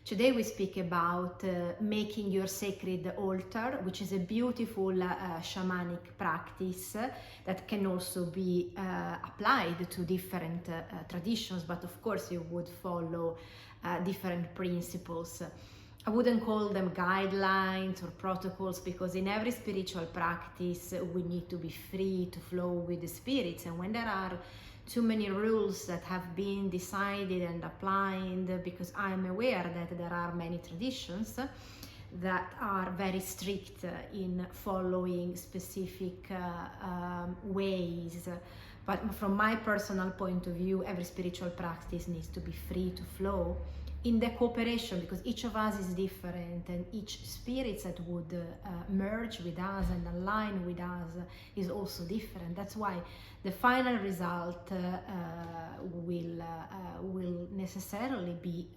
Today we speak about making your sacred altar, which is a beautiful shamanic practice that can also be applied to different traditions, but of course you would follow different principles. I wouldn't call them guidelines or protocols, because in every spiritual practice we need to be free to flow with the spirits, and when there are too many rules that have been decided and applied, because I'm aware that there are many traditions that are very strict in following specific ways. But from my personal point of view, every spiritual practice needs to be free to flow in the cooperation, because each of us is different, and each spirit that would merge with us and align with us is also different. That's why the final result will necessarily be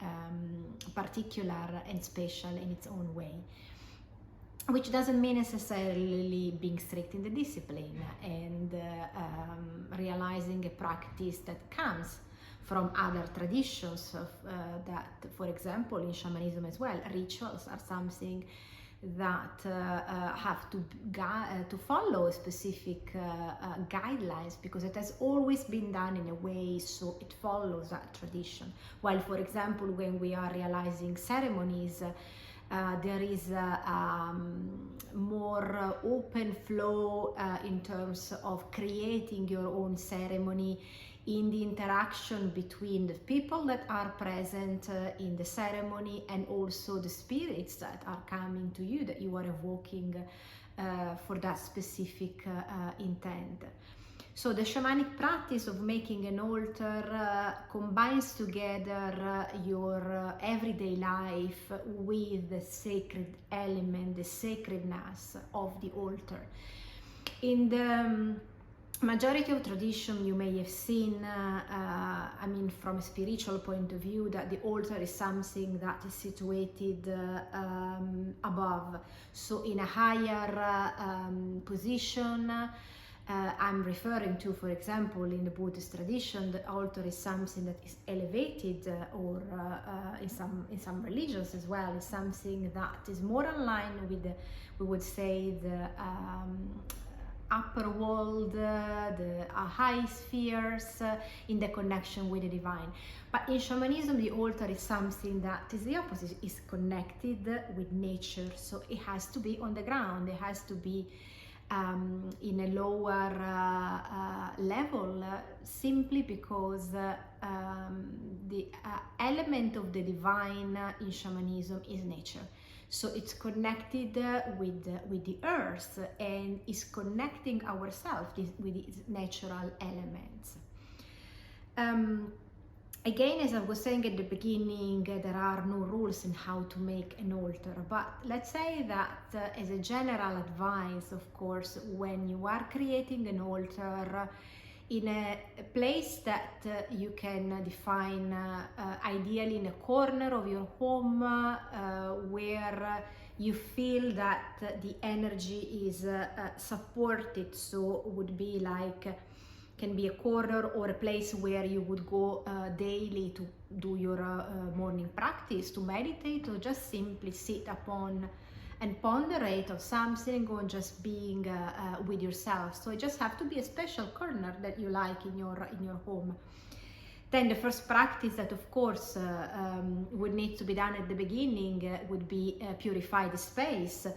particular and special in its own way, which doesn't mean necessarily being strict in the discipline and realizing a practice that comes from other traditions that, for example, in shamanism as well, rituals are something that have to follow a specific guidelines, because it has always been done in a way so it follows that tradition. While, for example, when we are realizing ceremonies, there is more open flow in terms of creating your own ceremony, in the interaction between the people that are present in the ceremony and also the spirits that are coming to you, that you are evoking for that specific intent. So the shamanic practice of making an altar combines together your everyday life with the sacred element, the sacredness of the altar. In the majority of tradition, you may have seen, I mean, from a spiritual point of view, that the altar is something that is situated above, so in a higher position. I'm referring to, for example, in the Buddhist tradition, the altar is something that is elevated, or in some religions as well, is something that is more in line with the, we would say, the upper world, the high spheres, in the connection with the divine. But in shamanism, the altar is something that is the opposite, is connected with nature. So it has to be on the ground, it has to be in a lower level, simply because the element of the divine in shamanism is nature. So it's connected with the earth, and is connecting ourselves with its natural elements. Again, as I was saying at the beginning, there are no rules in how to make an altar, but let's say that as a general advice, of course, when you are creating an altar, in a place that you can define, ideally in a corner of your home, where you feel that the energy is supported. So it would be like, can be a corner or a place where you would go daily to do your morning practice, to meditate, or just simply sit upon and ponderate of something, or just being with yourself. So it just have to be a special corner that you like in your home. Then the first practice that, of course, would need to be done at the beginning would be purify the space.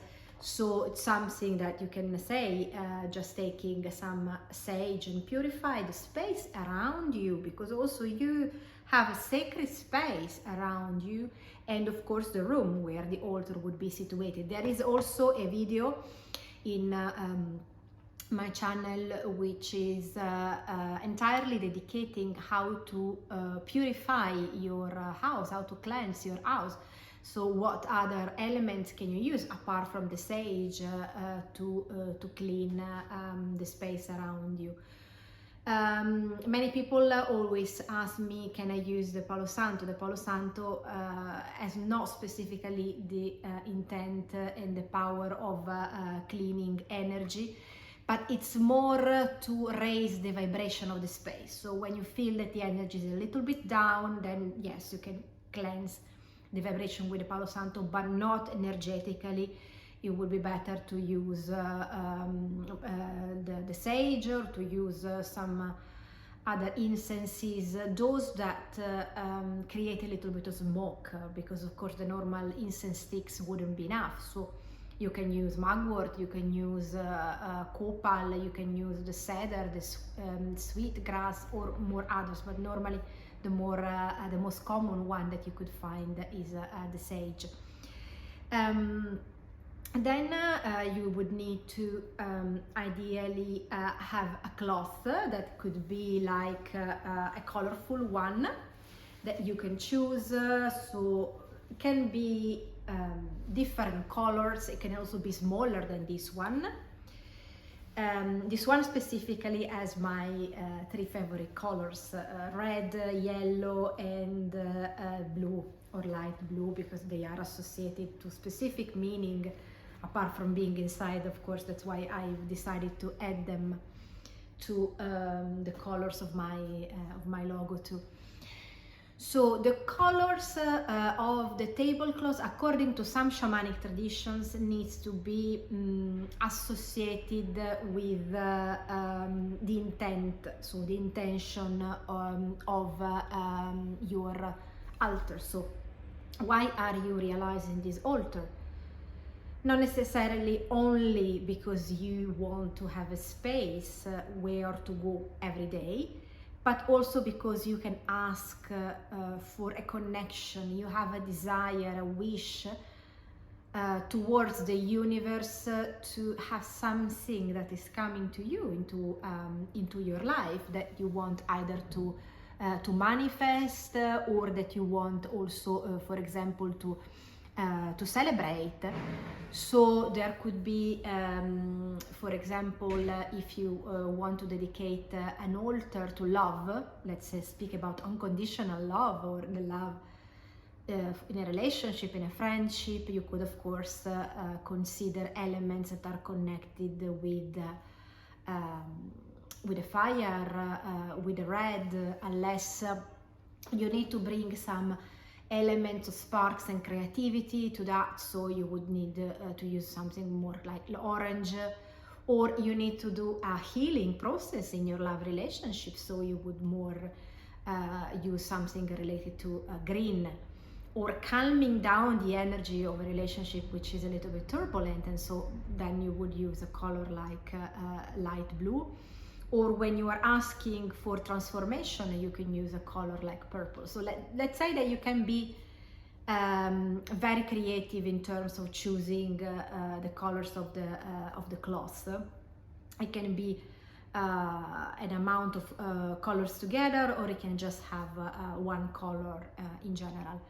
So it's something that you can say, just taking some sage and purify the space around you, because also you have a sacred space around you, and of course the room where the altar would be situated. There is also a video in my channel which is entirely dedicating how to purify your house, how to cleanse your house. So what other elements can you use apart from the sage to clean the space around you? Many people always ask me, can I use the Palo Santo? The Palo Santo has not specifically the intent and the power of cleaning energy, but it's more to raise the vibration of the space. So when you feel that the energy is a little bit down, then yes, you can cleanse the vibration with the Palo Santo, but not energetically, it would be better to use the sage, or to use some other incenses, those that create a little bit of smoke, because of course the normal incense sticks wouldn't be enough. So you can use mugwort, you can use copal, you can use the cedar, the sweet grass, or more others, but normally the most common one that you could find is the sage. Then you would need to ideally have a cloth that could be like a colorful one that you can choose. So it can be different colors. It can also be smaller than this one. This one specifically has my 3 favorite colors, red, yellow, and blue, or light blue, because they are associated to specific meaning. Apart from being inside, of course, that's why I decided to add them to the colors of my logo too. So the colors of the tablecloth, according to some shamanic traditions, needs to be associated with the intent, so the intention of your altar. So why are you realizing this altar? Not necessarily only because you want to have a space where to go every day, but also because you can ask for a connection. You have a desire, a wish towards the universe to have something that is coming to you into your life, that you want either to manifest, or that you want also, for example, to celebrate. So there could be, for example, if you want to dedicate an altar to love, let's say speak about unconditional love, or the love in a relationship, in a friendship, you could of course consider elements that are connected with the fire, with the red, unless you need to bring some elements of sparks and creativity to that, so you would need to use something more like orange, or you need to do a healing process in your love relationship, so you would more use something related to green, or calming down the energy of a relationship which is a little bit turbulent, and so then you would use a color like light blue. Or when you are asking for transformation, you can use a color like purple. So let's say that you can be very creative in terms of choosing the colors of the cloth. It can be an amount of colors together, or it can just have one color in general.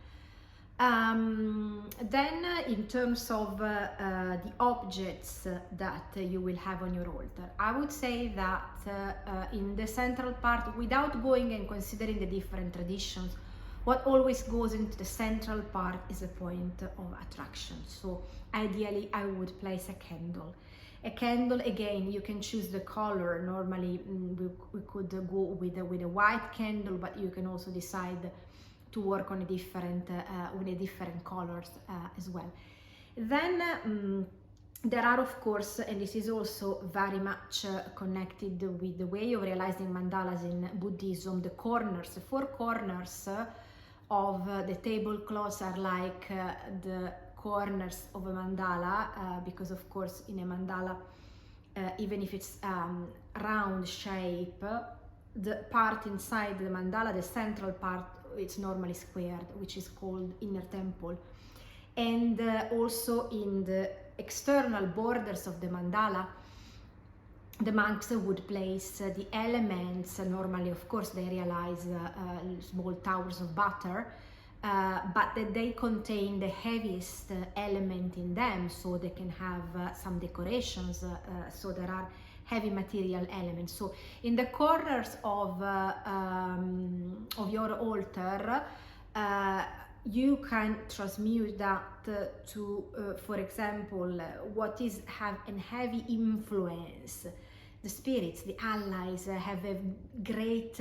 Then in terms of the objects that you will have on your altar, I would say that in the central part, without going and considering the different traditions, what always goes into the central part is a point of attraction. So ideally I would place a candle. A candle, again, you can choose the color. Normally we could go with a white candle, but you can also decide to work on a different with a different colors as well. Then there are, of course, and this is also very much connected with the way of realizing mandalas in Buddhism, the corners. The 4 corners of the tablecloths are like the corners of a mandala, because of course in a mandala, even if it's round shape, the part inside the mandala, the central part, it's normally squared, which is called inner temple. And also in the external borders of the mandala, the monks would place the elements. Normally, of course, they realize small towers of butter, but that they contain the heaviest element in them, so they can have some decorations, so there are heavy material elements. So in the corners of your altar, you can transmute that to, for example, what is have a heavy influence. The spirits, the allies, have a great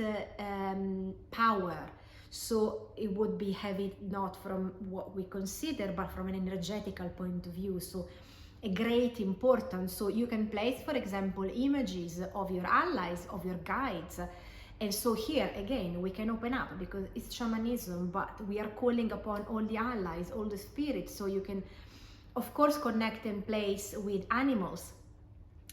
power. So it would be heavy not from what we consider, but from an energetical point of view. So a great importance. So you can place, for example, images of your allies, of your guides. And so here again we can open up, because it's shamanism, but we are calling upon all the allies, all the spirits. So you can of course connect and place with animals,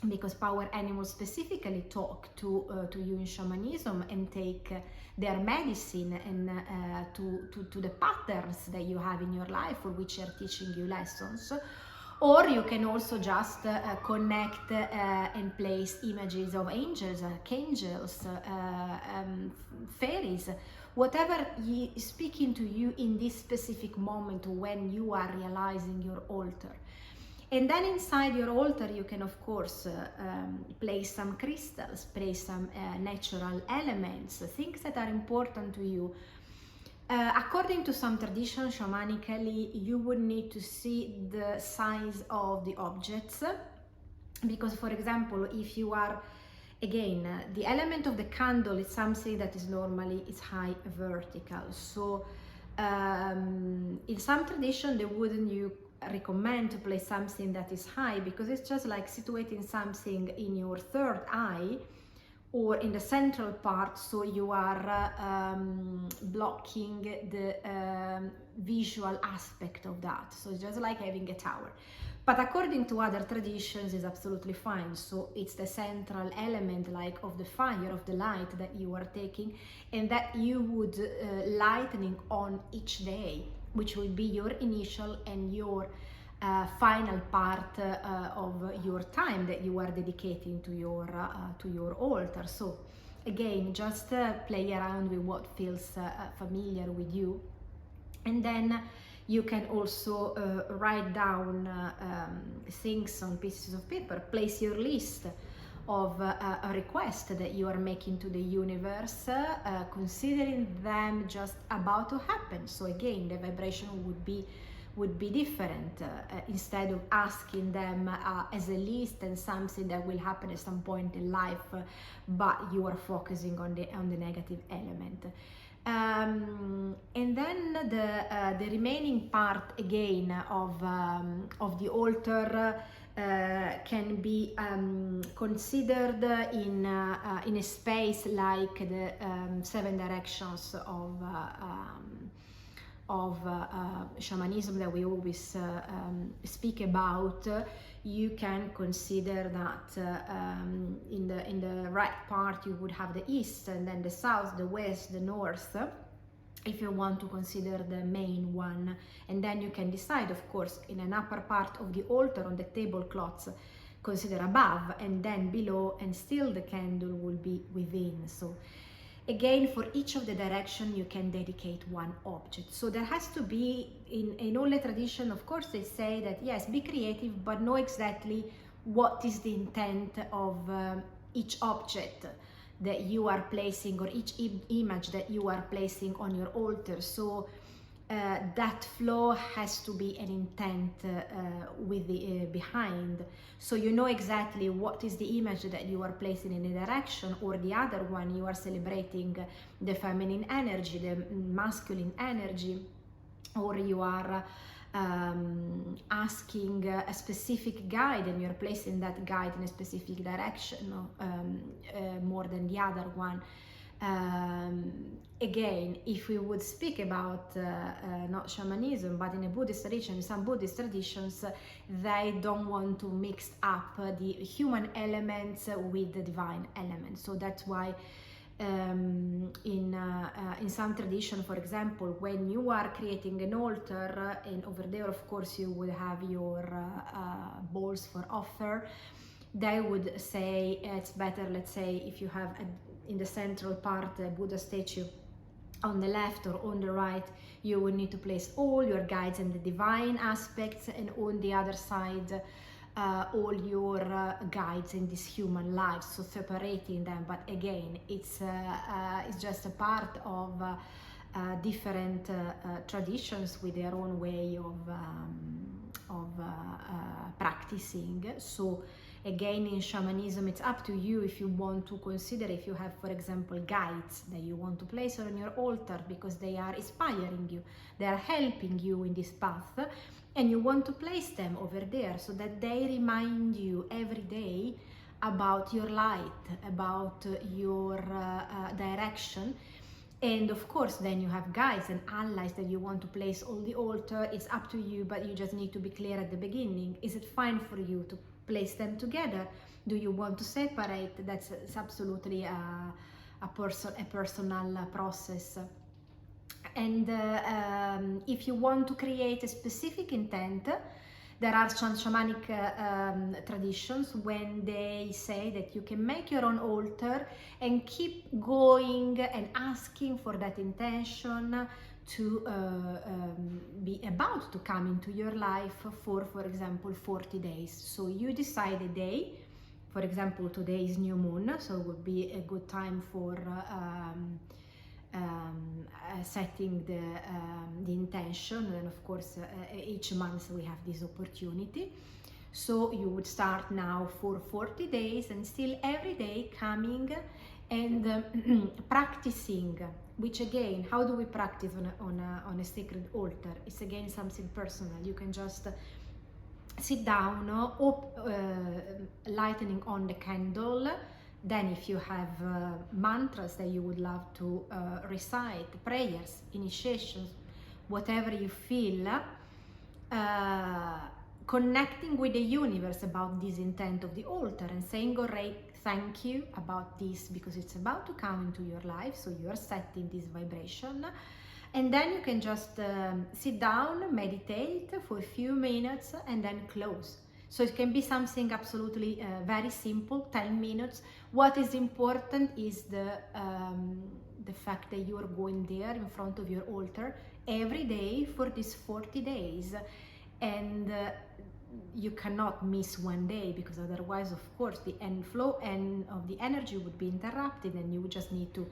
because power animals specifically talk to you in shamanism and take their medicine and to the patterns that you have in your life, for which they are teaching you lessons. Or you can also just connect and place images of angels, archangels, fairies, whatever is speaking to you in this specific moment when you are realizing your altar. And then inside your altar you can of course place some crystals, place some natural elements, things that are important to you. According to some traditions, shamanically, you would need to see the size of the objects, because for example, if you are, again, the element of the candle is something that is normally is high vertical. So in some tradition they wouldn't you recommend to place something that is high, because it's just like situating something in your third eye or in the central part, so you are blocking the visual aspect of that. So it's just like having a tower. But according to other traditions, it's absolutely fine. So it's the central element, like of the fire, of the light that you are taking, and that you would lightening on each day, which will be your initial and your final part of your time that you are dedicating to your altar. So again, just play around with what feels familiar with you, and then you can also write down things on pieces of paper. Place your list of a request that you are making to the universe, considering them just about to happen. So again, the vibration would be different, instead of asking them as a list and something that will happen at some point in life, but you are focusing on the negative element. And then the remaining part again of the altar can be considered in a space like the 7 directions of shamanism that we always speak about. You can consider that in the right part you would have the east, and then the south, the west, the north, if you want to consider the main one. And then you can decide, of course, in an upper part of the altar on the tablecloths, consider above and then below, and still the candle will be within. So again, for each of the direction you can dedicate one object. So there has to be, in all the tradition, of course, they say that yes, be creative, but know exactly what is the intent of each object that you are placing, or each image that you are placing on your altar. So that flow has to be an intent with the behind. So you know exactly what is the image that you are placing in a direction, or the other one you are celebrating the feminine energy, the masculine energy, or you are asking a specific guide and you're placing that guide in a specific direction, more than the other one. Again, if we would speak about not shamanism, but in a Buddhist tradition, in some Buddhist traditions, they don't want to mix up the human elements with the divine elements. So that's why in some tradition, for example, when you are creating an altar, and over there of course you would have your bowls for offer, they would say it's better, let's say, if you have in the central part a Buddha statue, on the left or on the right you would need to place all your guides and the divine aspects, and on the other side all your guides in this human life, so separating them. But again, it's just a part of different traditions with their own way of practicing. So Again, in shamanism, it's up to you if you want to consider, if you have, for example, guides that you want to place on your altar because they are inspiring you, they are helping you in this path, and you want to place them over there so that they remind you every day about your light, about your direction. And of course, then you have guides and allies that you want to place on the altar. It's up to you, but you just need to be clear at the beginning. Is it fine for you to place them together? Do you want to separate? That's absolutely a personal process. And if you want to create a specific intent, there are some shamanic traditions when they say that you can make your own altar and keep going and asking for that intention to be about to come into your life for example, 40 days. So you decide a day. For example, today is new moon, so it would be a good time for setting the intention. And of course, each month we have this opportunity. So you would start now for 40 days and still every day coming and practicing, which again, how do we practice on a sacred altar? It's again something personal. You can just sit down, lightening on the candle. Then if you have mantras that you would love to recite, prayers, initiations, whatever you feel, connecting with the universe about this intent of the altar and saying, alright, thank you about this because it's about to come into your life, so you are setting this vibration. And then you can just sit down, meditate for a few minutes and then close. So it can be something absolutely very simple, 10 minutes. What is important is the fact that you are going there in front of your altar every day for these 40 days. And you cannot miss one day, because otherwise, of course, the flow of the energy would be interrupted and you would just need to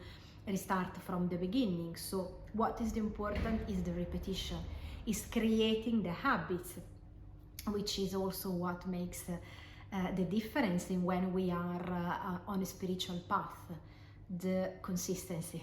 restart from the beginning. So what is important is the repetition, is creating the habits, which is also what makes the difference in when we are on a spiritual path, the consistency.